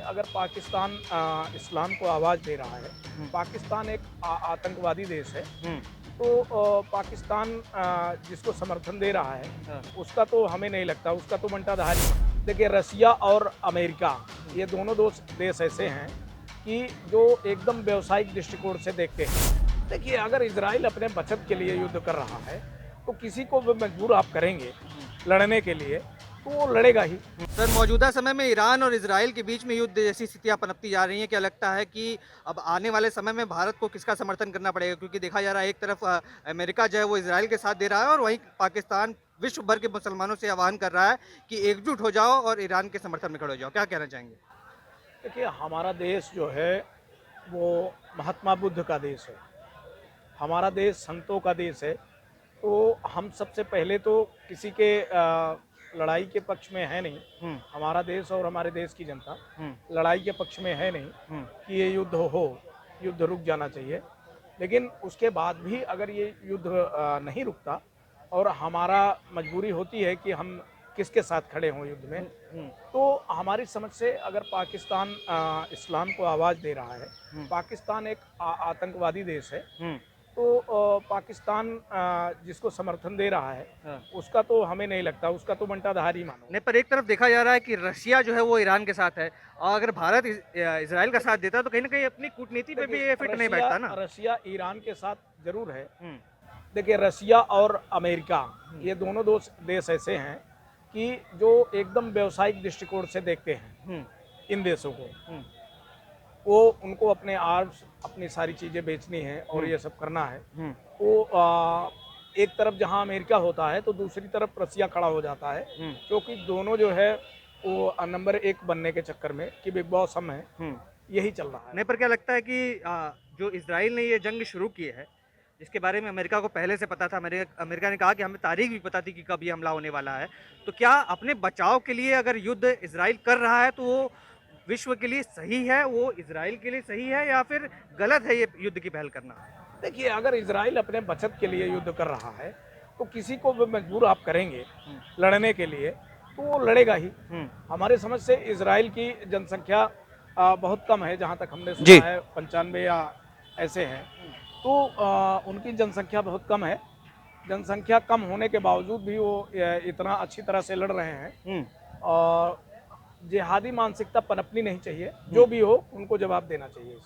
अगर पाकिस्तान इस्लाम को आवाज़ दे रहा है, हुँ, पाकिस्तान एक आतंकवादी देश है, हुँ, तो पाकिस्तान जिसको समर्थन दे रहा है, हाँ, उसका तो हमें नहीं लगता, उसका तो बंटाधारी देखिए रसिया और अमेरिका, हुँ, ये दोनों देश ऐसे हैं कि जो एकदम व्यावसायिक दृष्टिकोण से देखते हैं। देखिए अगर इज़राइल अपने बचत के लिए युद्ध कर रहा है, तो किसी को भी मजबूर आप करेंगे हुँ। लड़ने के लिए, तो वो लड़ेगा ही। सर, मौजूदा समय में ईरान और इज़राइल के बीच में युद्ध जैसी स्थितियाँ पनपती जा रही हैं। क्या लगता है कि अब आने वाले समय में भारत को किसका समर्थन करना पड़ेगा? क्योंकि देखा जा रहा है एक तरफ अमेरिका जो है वो इज़राइल के साथ दे रहा है और वहीं पाकिस्तान विश्व भर के मुसलमानों से आह्वान कर रहा है कि एकजुट हो जाओ और ईरान के समर्थन में खड़े हो जाओ। क्या कहना चाहेंगे? देखिए हमारा देश जो है वो महात्मा बुद्ध का देश है। हमारा देश संतों का देश है। तो हम सबसे पहले तो किसी के लड़ाई के पक्ष में है नहीं। हुँ, हमारा देश और हमारे देश की जनता हुँ, लड़ाई के पक्ष में है नहीं हुँ, कि ये युद्ध हो, युद्ध रुक जाना चाहिए। लेकिन उसके बाद भी अगर ये युद्ध नहीं रुकता और हमारा मजबूरी होती है कि हम किसके साथ खड़े हों युद्ध में, हुँ, हुँ, तो हमारी समझ से अगर पाकिस्तान इस्लाम को आवाज़ दे रहा है, हुँ, पाकिस्तान एक आतंकवादी देश है, हुँ, तो पाकिस्तान जिसको समर्थन दे रहा है, हाँ। उसका तो हमें नहीं लगता, उसका तो बंटाधारी मानो। नहीं, पर एक तरफ देखा जा रहा है कि रशिया जो है वो ईरान के साथ है और अगर भारत इज़राइल का साथ देखिए देता है तो कहीं न कहीं अपनी कूटनीति पे भी देखिए ये फिट नहीं रशिया बैठता ना। रशिया ईरान के साथ ज़रूर है। हुँ, देखिए रसिया और अमेरिका, हुँ, ये दोनों देश ऐसे हैं कि जो एकदम व्यावसायिक दृष्टिकोण से देखते हैं हुँ, इन देशों को। हुँ, वो उनको अपने आर्म्स, अपनी सारी चीज़ें बेचनी है और हुँ, ये सब करना है। हुँ, तो एक तरफ जहाँ अमेरिका होता है तो दूसरी तरफ रसिया खड़ा हो जाता है, हुँ, क्योंकि दोनों जो है वो नंबर 1 बनने के चक्कर में कि बिग बॉस हम हैं, हुँ। यही चल रहा है। नहीं, पर क्या लगता है कि जो इज़राइल ने ये जंग शुरू की है, जिसके बारे में अमेरिका को पहले से पता था, अमेरिका ने कहा कि हमें तारीख भी पता थी कि कब ये हमला होने वाला है। तो क्या अपने बचाव के लिए अगर युद्ध इज़राइल कर रहा है, तो वो विश्व के लिए सही है, वो इज़राइल के लिए सही है या फिर गलत है ये युद्ध की पहल करना? देखिए अगर इज़राइल अपने बचत के लिए युद्ध कर रहा है, तो किसी को भी मजबूर आप करेंगे हुँ, लड़ने के लिए, तो वो लड़ेगा ही। हुँ। हमारे समझ से इज़राइल की जनसंख्या बहुत कम है, जहाँ तक हमने सुना जी। है 95 या ऐसे हैं। हुँ, तो उनकी जनसंख्या बहुत कम है। जनसंख्या कम होने के बावजूद भी वो इतना अच्छी तरह से लड़ रहे हैं हुँ, और जिहादी मानसिकता पनपनी नहीं चाहिए। हुँ। जो भी हो, उनको जवाब देना चाहिए।